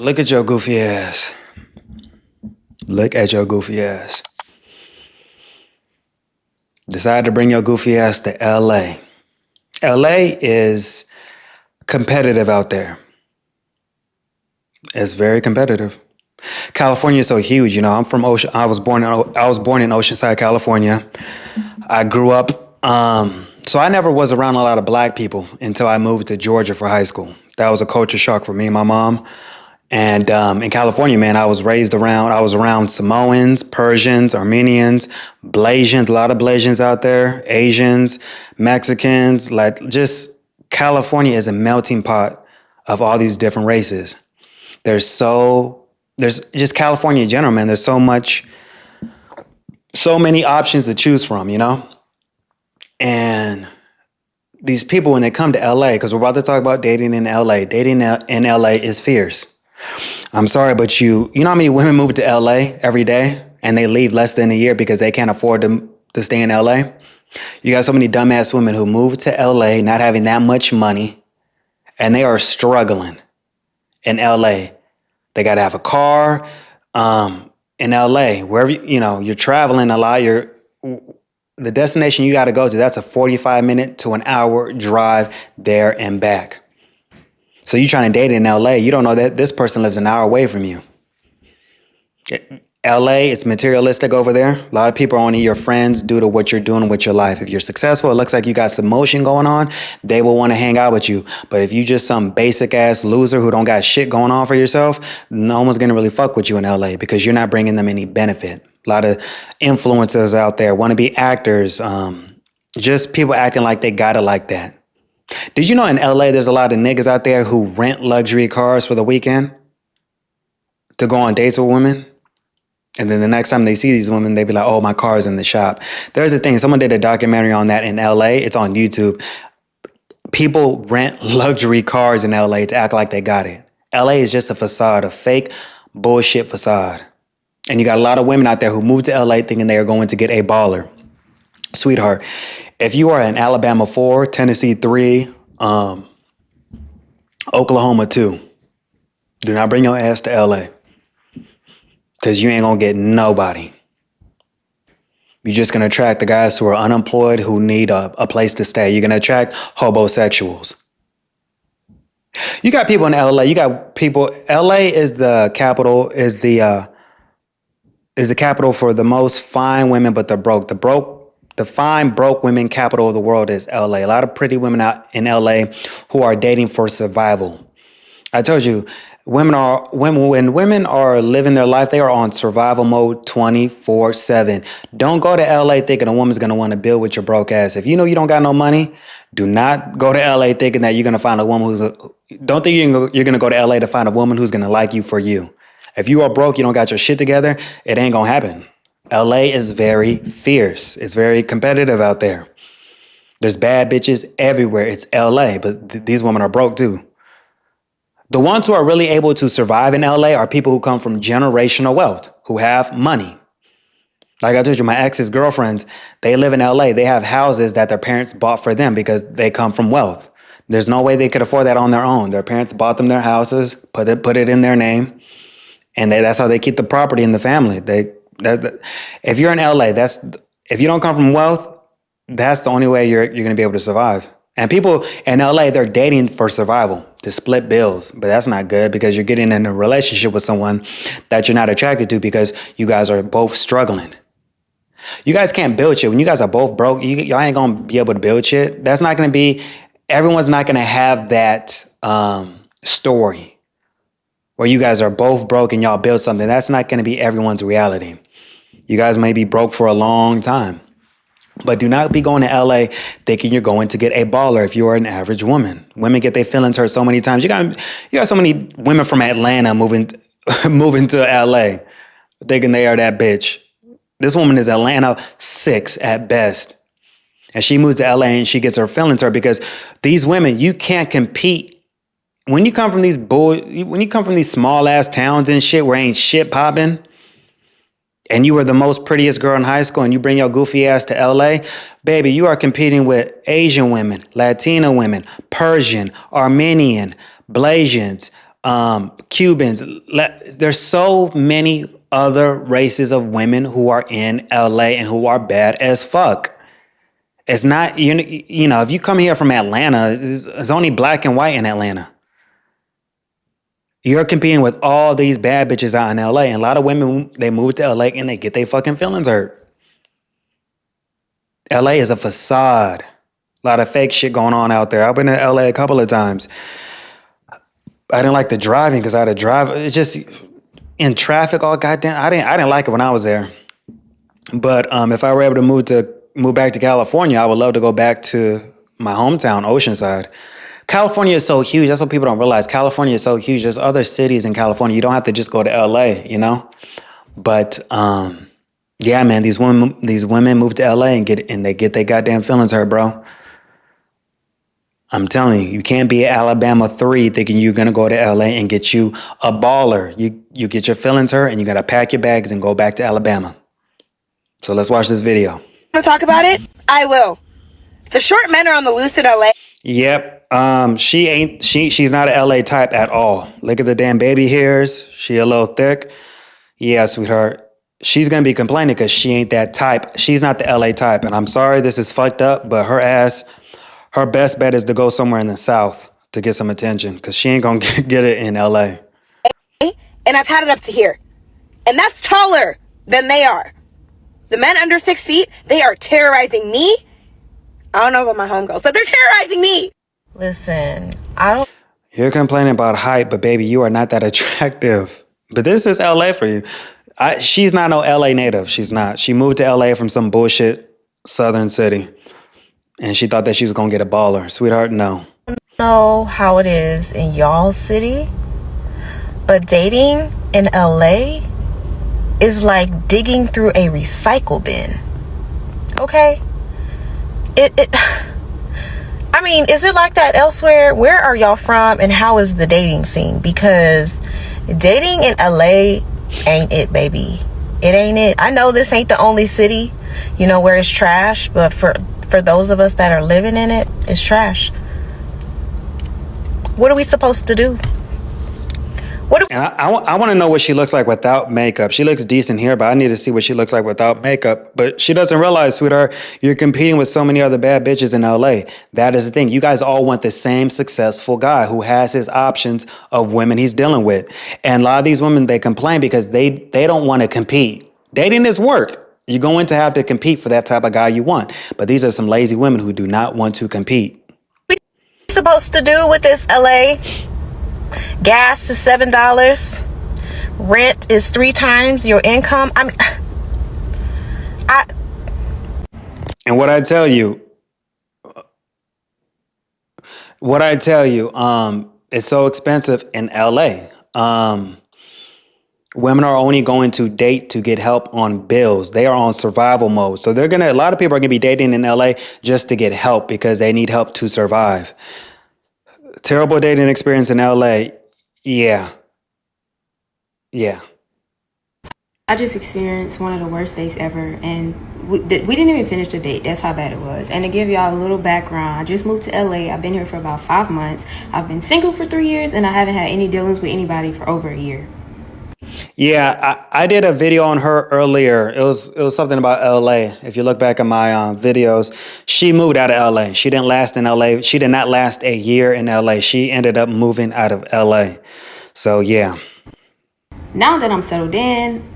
Look at your goofy ass. Look at your goofy ass. Decide to bring your goofy ass to LA. LA is competitive out there. It's very competitive. California is so huge, you know. I'm from Ocean. I was born in Oceanside, California. I grew up. So I never was around a lot of black people until I moved to Georgia for high school. That was a culture shock for me and my mom. And in California, man, I was around Samoans, Persians, Armenians, Blasians, a lot of Blasians out there, Asians, Mexicans, like just California is a melting pot of all these different races. There's just California in general, man. There's so many options to choose from, you know? And these people, when they come to LA, because we're about to talk about dating in LA, dating in LA is fierce. I'm sorry, but you know how many women move to LA every day and they leave less than a year because they can't afford to stay in LA? You got so many dumbass women who move to LA not having that much money and they are struggling in LA. They got to have a car in LA, wherever, you're traveling a lot. The destination you got to go to, that's a 45-minute to an hour drive there and back. So you trying to date in LA, you don't know that this person lives an hour away from you. LA, it's materialistic over there. A lot of people are only your friends due to what you're doing with your life. If you're successful, it looks like you got some motion going on, they will want to hang out with you. But if you just some basic ass loser who don't got shit going on for yourself, no one's going to really fuck with you in LA because you're not bringing them any benefit. A lot of influencers out there, want to be actors, just people acting like they got it like that. Did you know in LA there's a lot of niggas out there who rent luxury cars for the weekend to go on dates with women? And then the next time they see these women, they be like, oh, my car's in the shop. There's a thing. Someone did a documentary on that in LA. It's on YouTube. People rent luxury cars in LA to act like they got it. LA is just a facade, a fake bullshit facade. And you got a lot of women out there who move to LA thinking they are going to get a baller. Sweetheart, if you are in Alabama 4, Tennessee 3, Oklahoma 2, do not bring your ass to LA. Because you ain't going to get nobody. You're just going to attract the guys who are unemployed, who need a place to stay. You're going to attract homosexuals. You got people in LA. LA is the capital, is the capital for the most fine women, but the fine, broke women capital of the world is LA. A lot of pretty women out in LA who are dating for survival. I told you, when women are living their life, they are on survival mode 24/7. Don't go to LA thinking a woman's going to want to build with your broke ass. If you know you don't got no money, do not go to LA thinking that you're going to find a woman don't think you're going to go to LA to find a woman who's going to like you for you. If you are broke, you don't got your shit together, it ain't going to happen. LA is very fierce. It's very competitive out there. There's bad bitches everywhere. It's LA, but these women are broke too. The ones who are really able to survive in LA are people who come from generational wealth, who have money. Like I told you, my ex's girlfriends, they live in LA. They have houses that their parents bought for them because they come from wealth. There's no way they could afford that on their own. Their parents bought them their houses, put it in their name, and that's how they keep the property in the family. If you're in LA, if you don't come from wealth, that's the only way you're going to be able to survive. And people in LA, they're dating for survival, to split bills. But that's not good because you're getting in a relationship with someone that you're not attracted to because you guys are both struggling. You guys can't build shit. When you guys are both broke, y'all ain't going to be able to build shit. That's not going to be, everyone's not going to have that story where you guys are both broke and y'all build something. That's not going to be everyone's reality. You guys may be broke for a long time. But do not be going to LA thinking you're going to get a baller if you are an average woman. Women get their feelings hurt so many times. You got so many women from Atlanta moving to LA thinking they are that bitch. This woman is Atlanta 6 at best. And she moves to LA and she gets her feelings hurt because these women, you can't compete. When you come from these small ass towns and shit where ain't shit popping, and you were the most prettiest girl in high school and you bring your goofy ass to LA, baby, you are competing with Asian women, Latina women, Persian, Armenian, Blasians, Cubans. There's so many other races of women who are in LA and who are bad as fuck. It's not, you know, if you come here from Atlanta, it's only black and white in Atlanta. You're competing with all these bad bitches out in LA. And a lot of women, they move to LA and they get their fucking feelings hurt. LA is a facade. A lot of fake shit going on out there. I've been to LA a couple of times. I didn't like the driving because I had to drive. It's just in traffic all goddamn. I didn't like it when I was there. But if I were able to move back to California, I would love to go back to my hometown, Oceanside. California is so huge. That's what people don't realize. California is so huge. There's other cities in California. You don't have to just go to LA, you know? But yeah, man, these women move to LA and they get their goddamn feelings hurt, bro. I'm telling you, you can't be at Alabama 3 thinking you're gonna go to LA and get you a baller. You get your feelings hurt and you gotta pack your bags and go back to Alabama. So let's watch this video. Want to talk about it? I will. The short men are on the loose in LA. Yep. She's not an LA type at all. Look at the damn baby hairs. She a little thick. Yeah, sweetheart. She's gonna be complaining because she ain't that type. She's not the LA type. And I'm sorry this is fucked up, but her best bet is to go somewhere in the South to get some attention because she ain't gonna get it in LA. And I've had it up to here. And that's taller than they are. The men under 6 feet, they are terrorizing me. I don't know about my homegirls, but they're terrorizing me. Listen, I don't... You're complaining about height, but baby, you are not that attractive. But this is LA for you. She's not no LA native. She's not. She moved to LA from some bullshit southern city. And she thought that she was going to get a baller. Sweetheart, no. I don't know how it is in y'all's city, but dating in LA is like digging through a recycle bin. Okay? I mean, is it like that elsewhere? Where are y'all from and how is the dating scene? Because dating in LA ain't it, baby. It ain't it. I know this ain't the only city, you know, where it's trash, but for those of us that are living in it, it's trash. What are we supposed to do? And I want to know what she looks like without makeup. She looks decent here, but I need to see what she looks like without makeup. But she doesn't realize, sweetheart, you're competing with so many other bad bitches in LA. That is the thing. You guys all want the same successful guy who has his options of women he's dealing with. And a lot of these women, they complain because they don't want to compete. Dating is work. You're going to have to compete for that type of guy you want. But these are some lazy women who do not want to compete. What are we supposed to do with this LA? Gas is $7. Rent is 3 times your income. And what I tell you, it's so expensive in LA. Women are only going to date to get help on bills. They are on survival mode. So a lot of people are gonna be dating in LA just to get help because they need help to survive. Terrible dating experience in LA. Yeah. I just experienced one of the worst dates ever, and we didn't even finish the date. That's how bad it was. And to give y'all a little background, I just moved to LA. I've been here for about 5 months. I've been single for 3 years, and I haven't had any dealings with anybody for over a year. Yeah, I did a video on her earlier. It was something about LA. If you look back at my videos, she moved out of LA. She didn't last in LA. She did not last a year in LA. She ended up moving out of LA. So yeah. Now that I'm settled in,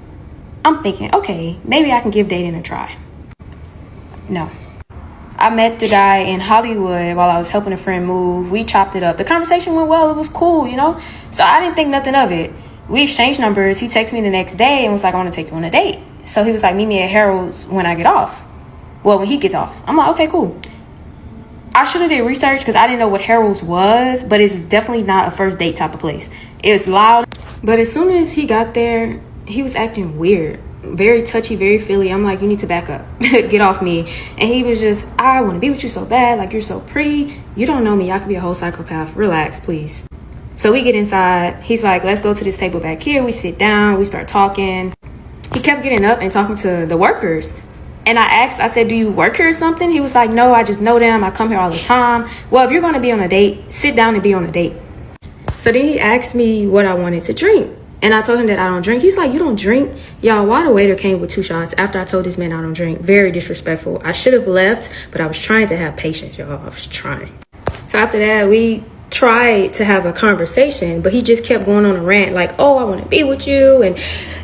I'm thinking, okay, maybe I can give dating a try. No. I met the guy in Hollywood while I was helping a friend move. We chopped it up. The conversation went well. It was cool, you know? So I didn't think nothing of it. We exchanged numbers. He texted me the next day and was like, I want to take you on a date. So he was like, meet me at Harold's when I get off. Well, when he gets off. I'm like, okay, cool. I should have did research because I didn't know what Harold's was, but it's definitely not a first date type of place. It was loud. But as soon as he got there, he was acting weird. Very touchy, very feely. I'm like, you need to back up. Get off me. And he was just, I want to be with you so bad. Like, you're so pretty. You don't know me. I could be a whole psychopath. Relax, please. So we get inside. He's like, let's go to this table back here. We sit down. We start talking. He kept getting up and talking to the workers. And I said, do you work here or something? He was like, no, I just know them. I come here all the time. Well, if you're going to be on a date, sit down and be on a date. So then he asked me what I wanted to drink. And I told him that I don't drink. He's like, you don't drink? Y'all, why the waiter came with 2 shots after I told this man I don't drink? Very disrespectful. I should have left, but I was trying to have patience, y'all. I was trying. So after that, we tried to have a conversation, but he just kept going on a rant like, oh, I want to be with you, and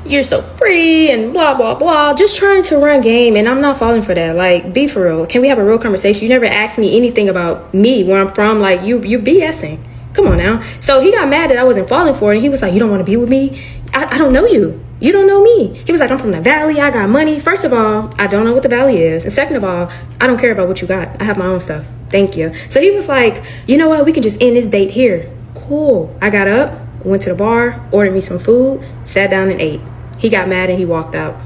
you're so pretty, and blah, blah, blah. Just trying to run game, and I'm not falling for that. Like, be for real. Can we have a real conversation? You never asked me anything about me, where I'm from. Like, you're BSing. Come on now. So he got mad that I wasn't falling for it, and he was like, you don't want to be with me? I don't know you. You don't know me. He was like, I'm from the valley. I got money. First of all, I don't know what the valley is. And second of all, I don't care about what you got. I have my own stuff. Thank you. So he was like, you know what? We can just end this date here. Cool. I got up, went to the bar, ordered me some food, sat down and ate. He got mad and he walked out.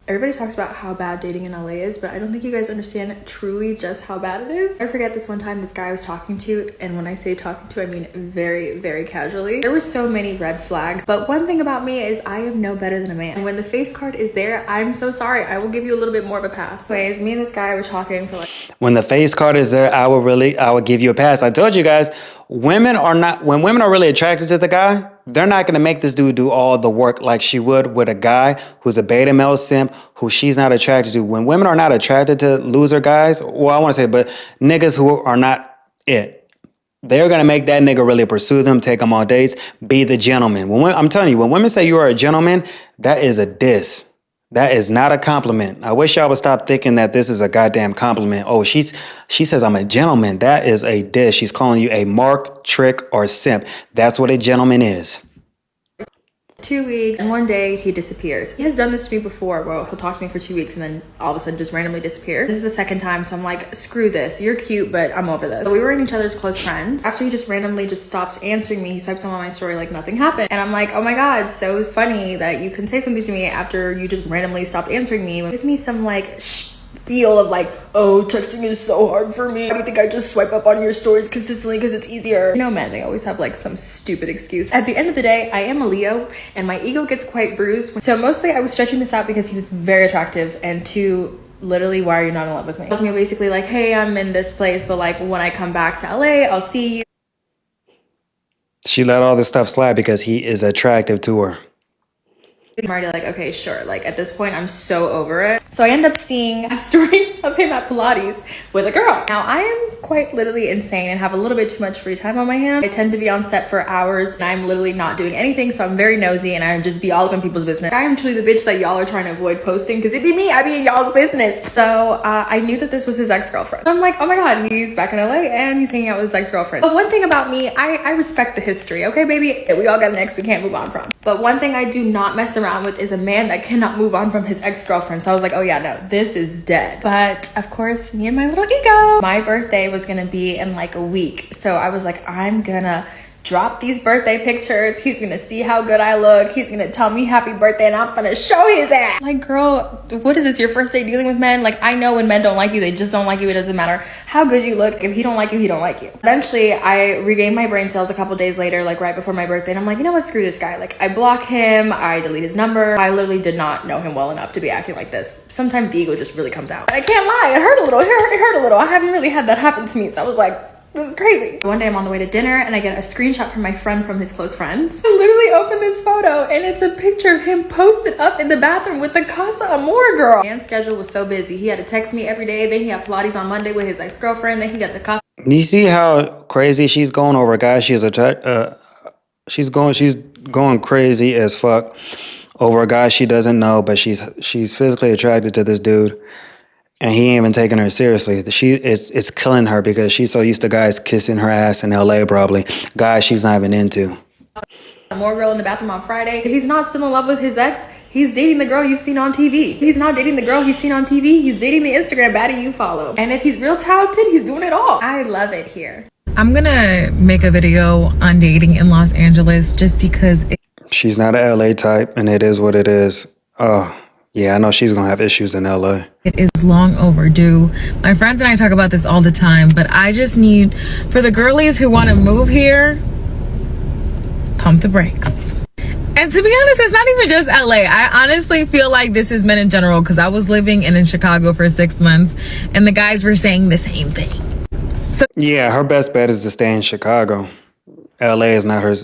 Everybody talks about how bad dating in LA is, but I don't think you guys understand truly just how bad it is. I forget this one time this guy I was talking to, and when I say talking to, I mean very, very casually. There were so many red flags, but one thing about me is I am no better than a man. And when the face card is there, I'm so sorry. I will give you a little bit more of a pass. Anyways, me and this guy were talking for like... When the face card is there, I would give you a pass. I told you guys, when women are really attracted to the guy, they're not going to make this dude do all the work like she would with a guy who's a beta male simp who she's not attracted to. When women are not attracted to loser guys, well, I want to say, but niggas who are not it, they're going to make that nigga really pursue them, take them on dates, be the gentleman. I'm telling you, when women say you are a gentleman, that is a diss. That is not a compliment. I wish y'all would stop thinking that this is a goddamn compliment. Oh, she says I'm a gentleman. That is a diss. She's calling you a mark, trick, or simp. That's what a gentleman is. 2 weeks, and one day he disappears. He has done this to me before, where he'll talk to me for 2 weeks and then all of a sudden just randomly disappear. This is the second time, so I'm like, screw this. You're cute, but I'm over this. So we were in each other's close friends. After he just randomly just stops answering me, he swipes on my story like nothing happened. And I'm like, oh my god, so funny that you can say something to me after you just randomly stopped answering me. It gives me some like feel of like, oh, texting is so hard for me. Why do you think I just swipe up on your stories consistently because it's easier? You know, men, they always have like some stupid excuse. At the end of the day, I am a Leo and my ego gets quite bruised. So mostly I was stretching this out because he was very attractive, and two, literally, why are you not in love with me? He tells me basically like, hey, I'm in this place, but like when I come back to LA, I'll see you. She let all this stuff slide because he is attractive to her. I'm already like, okay, sure. Like at this point, I'm so over it. So I end up seeing a story of him at Pilates with a girl. Now I am quite literally insane and have a little bit too much free time on my hands. I tend to be on set for hours and I'm literally not doing anything. So I'm very nosy and I just be all up in people's business. I am truly the bitch that y'all are trying to avoid posting because it'd be me. I be in y'all's business. So I knew that this was his ex-girlfriend. So I'm like, oh my God, he's back in LA and he's hanging out with his ex-girlfriend. But one thing about me, I respect the history. Okay, baby, we all got an ex we can't move on from. But one thing I do not mess around with is a man that cannot move on from his ex-girlfriend. So I was like, oh yeah, no, this is dead. But of course, me and my little ego. My birthday was gonna be in like a week. So I was like, I'm gonna drop these birthday pictures. He's gonna see how good I look. He's gonna tell me happy birthday and I'm gonna show his ass. Like, girl, what is this, your first day dealing with men? Like, I know when men don't like you, they just don't like you. It doesn't matter how good you look. If he don't like you, he don't like you. Eventually, I regained my brain cells a couple days later, like right before my birthday. And I'm like, you know what, screw this guy. Like, I block him, I delete his number. I literally did not know him well enough to be acting like this. Sometimes the ego just really comes out. I can't lie, it hurt a little, it hurt a little. I haven't really had that happen to me. So I was like, this is crazy. One day I'm on the way to dinner and I get a screenshot from my friend from his close friends. I literally open this photo and it's a picture of him posted up in the bathroom with the Casa Amor girl. Man's schedule was so busy. He had to text me every day. Then he had Pilates on Monday with his ex-girlfriend. Then he got the Casa. You see how crazy she's going over a guy she's going crazy as fuck over a guy she doesn't know, but she's physically attracted to this dude. And he ain't even taking her seriously. It's killing her because she's so used to guys kissing her ass in LA, probably. Guys she's not even into. More girl in the bathroom on Friday. If he's not still in love with his ex, he's dating the girl you've seen on TV. If he's not dating the girl he's seen on TV, he's dating the Instagram baddie you follow. And if he's real talented, he's doing it all. I love it here. I'm gonna make a video on dating in Los Angeles just because she's not an LA type and it is what it is. Oh. Yeah, I know she's gonna have issues in LA. It is long overdue. My friends and I talk about this all the time, but I just need, for the girlies who want to move here, pump the brakes. And to be honest, it's not even just LA. I honestly feel like this is men in general because I was living in Chicago for 6 months and the guys were saying the same thing. So yeah, her best bet is to stay in Chicago. LA is not her.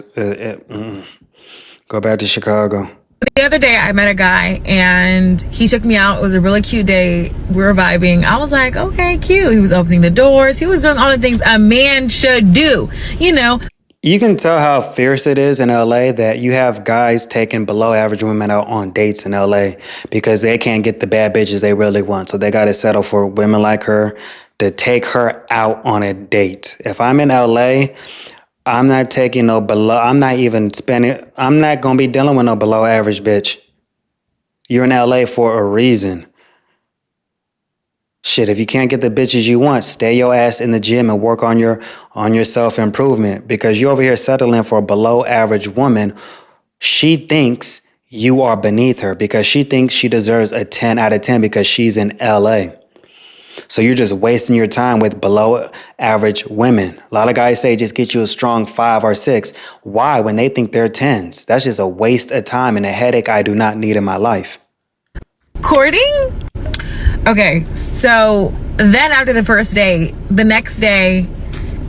Go back to Chicago. The other day I met a guy and he took me out. It was a really cute day. We were vibing. I was like, okay, cute. He was opening the doors. He was doing all the things a man should do, you know. You can tell how fierce it is in LA that you have guys taking below average women out on dates in LA because they can't get the bad bitches they really want. So they got to settle for women like her to take her out on a date. If I'm in LA, I'm not taking no below. I'm not even spending. I'm not going to be dealing with no below average bitch. You're in LA for a reason. Shit, if you can't get the bitches you want, stay your ass in the gym and work on your self-improvement because you're over here settling for a below average woman. She thinks you are beneath her because she thinks she deserves a 10 out of 10 because she's in LA. So you're just wasting your time with below average women. A lot of guys say just get you a strong 5 or 6. Why? When they think they're 10s. That's just a waste of time and a headache I do not need in my life. Courting? Okay, so then after the first day, the next day,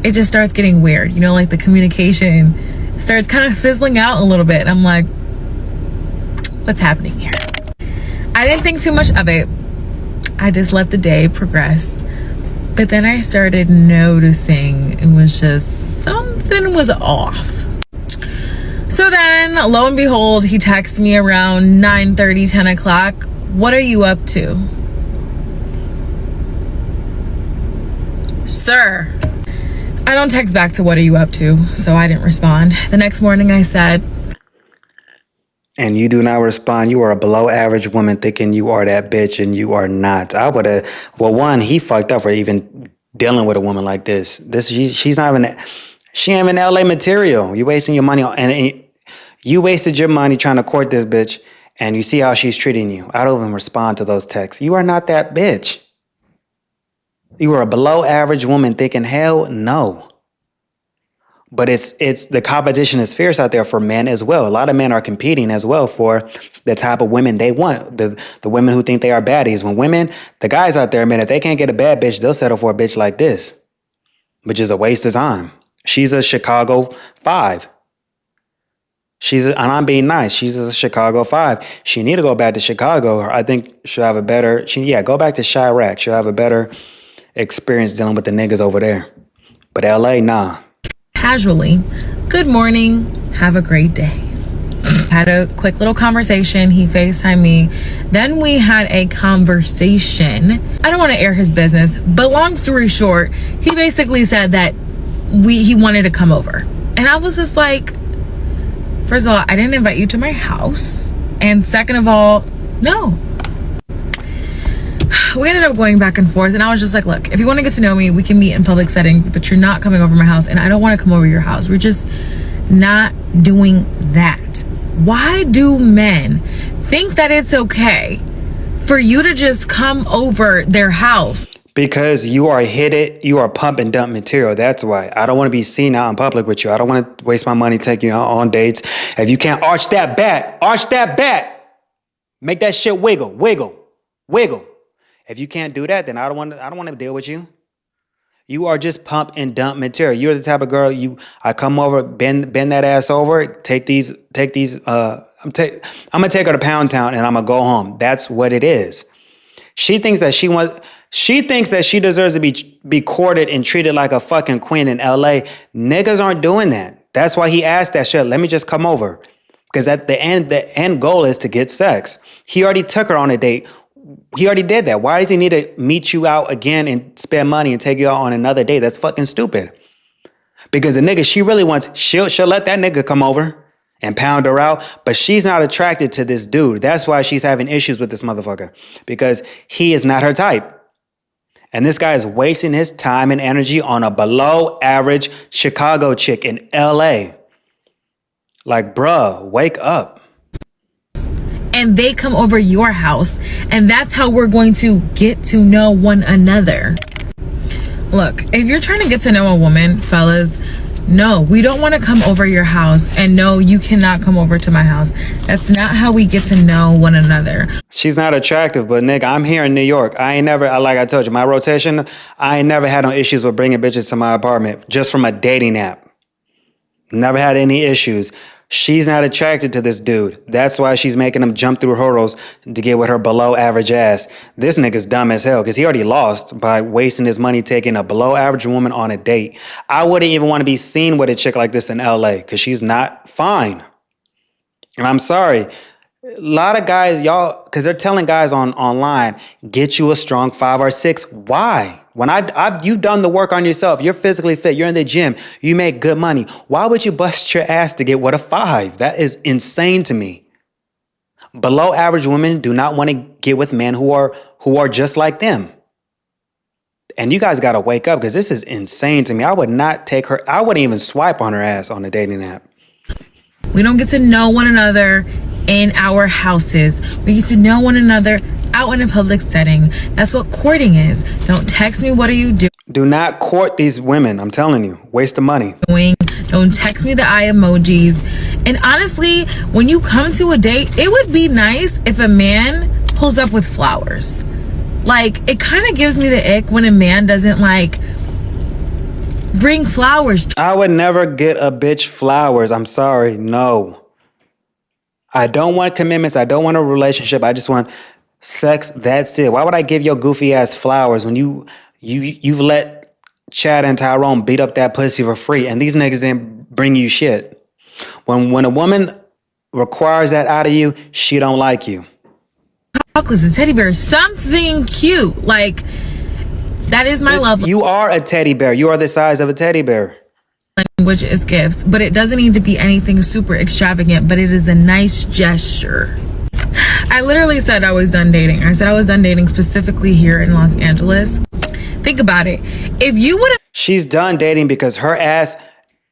it just starts getting weird. You know, like the communication starts kind of fizzling out a little bit. I'm like, what's happening here? I didn't think too much of it. I just let the day progress. But then I started noticing it was just something was off. So then, lo and behold, he texts me around 9:30, 10 o'clock. What are you up to? Sir, I don't text back to what are you up to, so I didn't respond. The next morning I said, and you do not respond, you are a below average woman thinking you are that bitch and you are not. I would have, well, one, he fucked up for even dealing with a woman like this. She's not even, she ain't even LA material. You wasting your money on, and you wasted your money trying to court this bitch and you see how she's treating you. I don't even respond to those texts. You are not that bitch. You are a below average woman thinking, hell no. But it's the competition is fierce out there for men as well. A lot of men are competing as well for the type of women they want. The women who think they are baddies. When women, the guys out there, man, if they can't get a bad bitch, they'll settle for a bitch like this, which is a waste of time. She's a Chicago 5. And I'm being nice. She's a Chicago 5. She need to go back to Chicago. I think she'll have a better, go back to Chirac. She'll have a better experience dealing with the niggas over there. But LA, nah. Casually, good morning, have a great day. Had a quick little conversation. He FaceTimed me. Then we had a conversation. I don't want to air his business, but long story short, he basically said that he wanted to come over. And I was just like, first of all, I didn't invite you to my house. And second of all, no. We ended up going back and forth, and I was just like, look, if you want to get to know me, we can meet in public settings, but you're not coming over my house, and I don't want to come over your house. We're just not doing that. Why do men think that it's okay for you to just come over their house? Because you are you are pump and dump material. That's why. I don't want to be seen out in public with you. I don't want to waste my money taking you out on dates. If you can't arch that back. Make that shit wiggle. If you can't do that, then I don't want to deal with you. You are just pump and dump material. You're the type of girl I come over, bend that ass over, take these. I'm gonna take her to Pound Town and I'm gonna go home. That's what it is. She thinks that she deserves to be courted and treated like a fucking queen in LA. Niggas aren't doing that. That's why he asked that shit. Let me just come over, because at the end goal is to get sex. He already took her on a date. He already did that. Why does he need to meet you out again and spend money and take you out on another date? That's fucking stupid. Because the nigga she really wants, she'll let that nigga come over and pound her out, but she's not attracted to this dude. That's why she's having issues with this motherfucker, because he is not her type. And this guy is wasting his time and energy on a below average Chicago chick in LA. Like, bruh, wake up. And they come over your house, and that's how we're going to get to know one another. Look, if you're trying to get to know a woman, fellas, no, we don't want to come over your house, and no, you cannot come over to my house. That's not how we get to know one another. She's not attractive, but nigga, I'm here in New York. Like I told you, my rotation, I ain't never had no issues with bringing bitches to my apartment just from a dating app. Never had any issues. She's not attracted to this dude. That's why she's making him jump through hurdles to get with her below average ass. This nigga's dumb as hell because he already lost by wasting his money taking a below average woman on a date. I wouldn't even want to be seen with a chick like this in LA because she's not fine. And I'm sorry. A lot of guys, y'all, because they're telling guys online, get you a strong 5 or 6. Why? When you've done the work on yourself, you're physically fit, you're in the gym, you make good money. Why would you bust your ass to get with a 5? That is insane to me. Below average women do not want to get with men who are just like them. And you guys got to wake up because this is insane to me. I would not take her. I wouldn't even swipe on her ass on a dating app. We don't get to know one another in our houses. We get to know one another out in a public setting. That's what courting is. Don't text me, what are you doing? Do not court these women. I'm telling you, waste of money. Don't text me the eye emojis. And honestly, when you come to a date, it would be nice if a man pulls up with flowers. Like, it kind of gives me the ick when a man doesn't like bring flowers. I would never get a bitch flowers. I'm sorry. No. I don't want commitments. I don't want a relationship. I just want sex. That's it. Why would I give your goofy ass flowers when you've let Chad and Tyrone beat up that pussy for free and these niggas didn't bring you shit? When a woman requires that out of you, she don't like you. Chocolates, a teddy bear, something cute. Like, that is my love You are a teddy bear. You are the size of a teddy bear. language is gifts, but it doesn't need to be anything super extravagant, but it is a nice gesture. I literally said I was done dating. I said I was done dating specifically here in Los Angeles. Think about it. If you would have... She's done dating because her ass,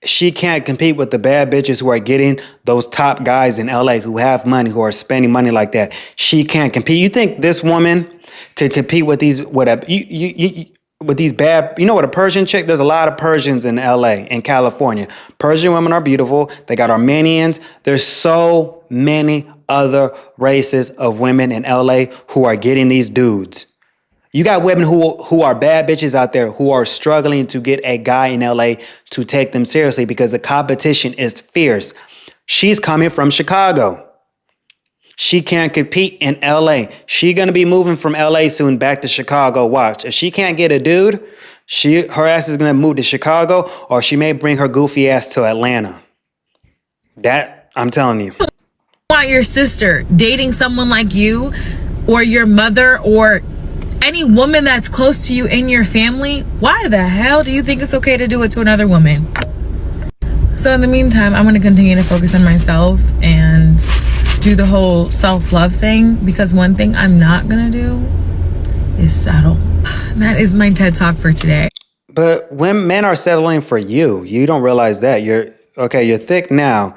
she can't compete with the bad bitches who are getting those top guys in LA who have money, who are spending money like that. She can't compete. You think this woman could compete with these, with these bad, you know what, a Persian chick? There's a lot of Persians in LA, in California. Persian women are beautiful. They got Armenians. There's so many other races of women in LA who are getting these dudes. You got women who are bad bitches out there who are struggling to get a guy in LA to take them seriously because the competition is fierce. She's coming from Chicago. She can't compete in LA. She gonna be moving from LA soon back to Chicago. Watch. If she can't get a dude, her ass is gonna move to Chicago, or she may bring her goofy ass to Atlanta. That, I'm telling you. Want your sister dating someone like you, or your mother, or any woman that's close to you in your family, why the hell do you think it's okay to do it to another woman? So in the meantime, I'm going to continue to focus on myself and do the whole self-love thing, because one thing I'm not going to do is settle. That is my TED Talk for today. But when men are settling for you, you don't realize that. You're thick now.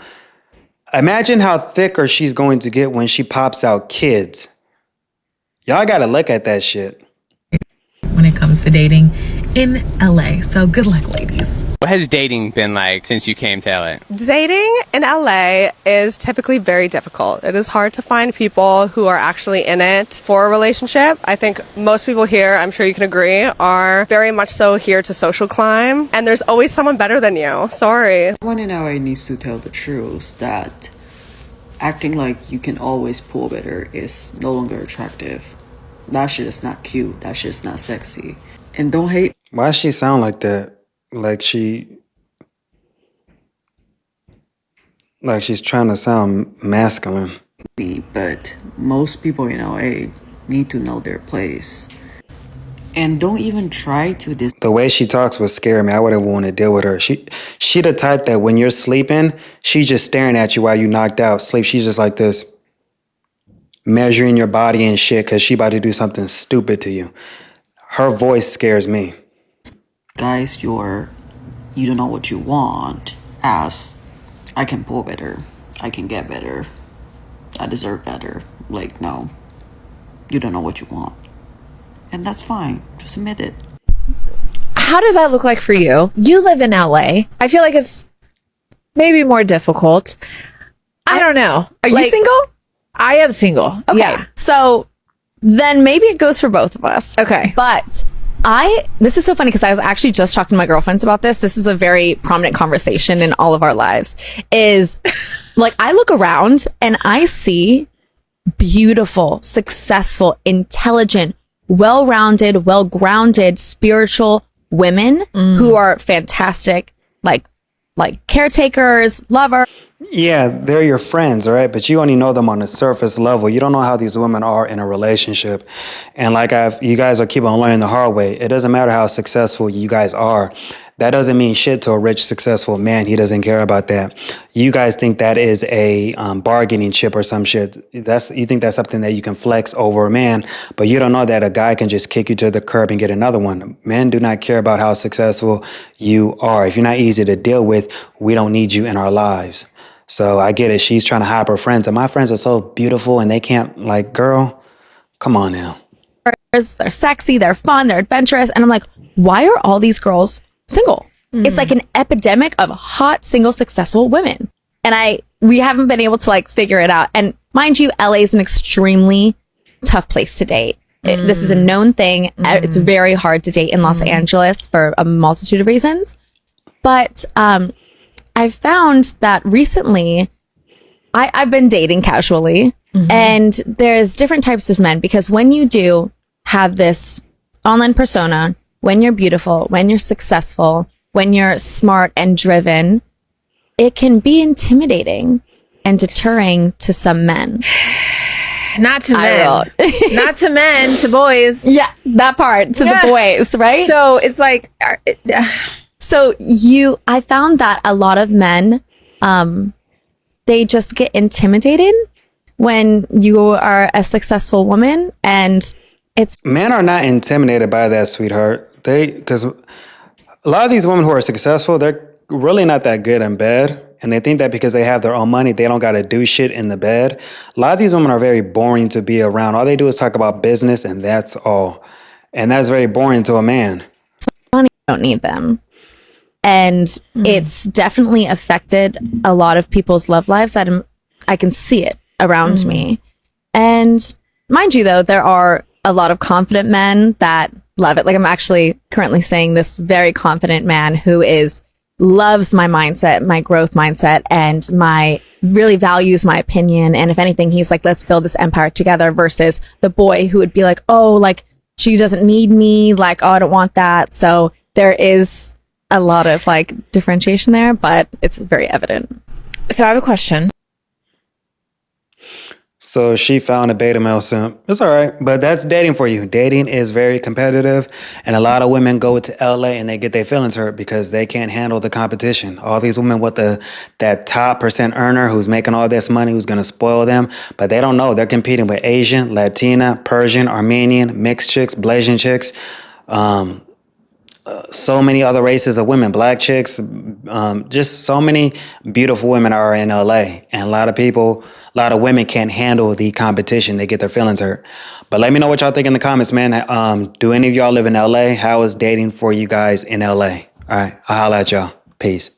Imagine how thicker she's going to get when she pops out kids. Y'all got to look at that shit. When it comes to dating in LA. So good luck, ladies. What has dating been like since you came to LA? Dating in LA is typically very difficult. It is hard to find people who are actually in it for a relationship. I think most people here, I'm sure you can agree, are very much so here to social climb. And there's always someone better than you. Sorry. Everyone in LA needs to tell the truth that acting like you can always pull better is no longer attractive. That shit is not cute. That shit's not sexy. And don't hate. Why does she sound like that? Like she's trying to sound masculine. Me, but most people in LA need to know their place. And don't even try to The way she talks would scare me. I wouldn't want to deal with her. She the type that when you're sleeping, she's just staring at you while you knocked out. Sleep. She's just like this, measuring your body and shit because she about to do something stupid to you. Her voice scares me. guys, you don't know what you want, as I can pull better, I can get better, I deserve better. Like, no, you don't know what you want. And that's fine. Just admit it. How does that look like for you? You live in LA. I feel like it's maybe more difficult. I don't know. Are you single? I am single. Okay. Yeah. So then maybe it goes for both of us. Okay. But This is so funny because I was actually just talking to my girlfriends about this. This is a very prominent conversation in all of our lives. Is like, I look around and I see beautiful, successful, intelligent, well-rounded, well-grounded, spiritual women who are fantastic, like caretakers, lovers. Yeah, they're your friends, all right? But you only know them on the surface level. You don't know how these women are in a relationship. And like you guys are keep on learning the hard way. It doesn't matter how successful you guys are. That doesn't mean shit to a rich, successful man. He doesn't care about that. You guys think that is a bargaining chip or some shit. You think that's something that you can flex over a man, but you don't know that a guy can just kick you to the curb and get another one. Men do not care about how successful you are. If you're not easy to deal with, we don't need you in our lives. So I get it. She's trying to hype her friends, and my friends are so beautiful, and they can't, like, girl, come on now. They're sexy, they're fun, they're adventurous, and I'm like, why are all these girls single? It's like an epidemic of hot, single, successful women. And we haven't been able to like figure it out. And mind you, LA is an extremely tough place to date. This is a known thing. It's very hard to date in Los Angeles for a multitude of reasons. But I found that recently I've been dating casually, and there's different types of men, because when you do have this online persona, when you're beautiful, when you're successful, when you're smart and driven, it can be intimidating and deterring to some men. Not to men. Not to men, to boys. Yeah, that part, to the boys, right? So it's like... I found that a lot of men, they just get intimidated when you are a successful woman, and men are not intimidated by that, sweetheart. Because a lot of these women who are successful, they're really not that good in bed. And they think that because they have their own money, they don't got to do shit in the bed. A lot of these women are very boring to be around. All they do is talk about business, and that's all. And that's very boring to a man. Money, don't need them. And it's definitely affected a lot of people's love lives. I can see it around me. And mind you, though, there are a lot of confident men that love it. Like, I'm actually currently saying this very confident man who loves my mindset, my growth mindset, and really values my opinion. And if anything, he's like, let's build this empire together, versus the boy who would be like, oh, like, she doesn't need me. Like, oh, I don't want that. So there is a lot of like differentiation there, but it's very evident. So I have a question. So she found a beta male simp. It's all right, but that's dating for you. Dating is very competitive, and a lot of women go to LA and they get their feelings hurt because they can't handle the competition. All these women with that top % earner who's making all this money, who's going to spoil them, but they don't know. They're competing with Asian, Latina, Persian, Armenian, mixed chicks, Blasian chicks, so many other races of women, black chicks, just so many beautiful women are in LA. And a lot of women can't handle the competition. They get their feelings hurt. But let me know what y'all think in the comments, man. Do any of y'all live in LA? How is dating for you guys in LA? All right, I'll holla at y'all. Peace.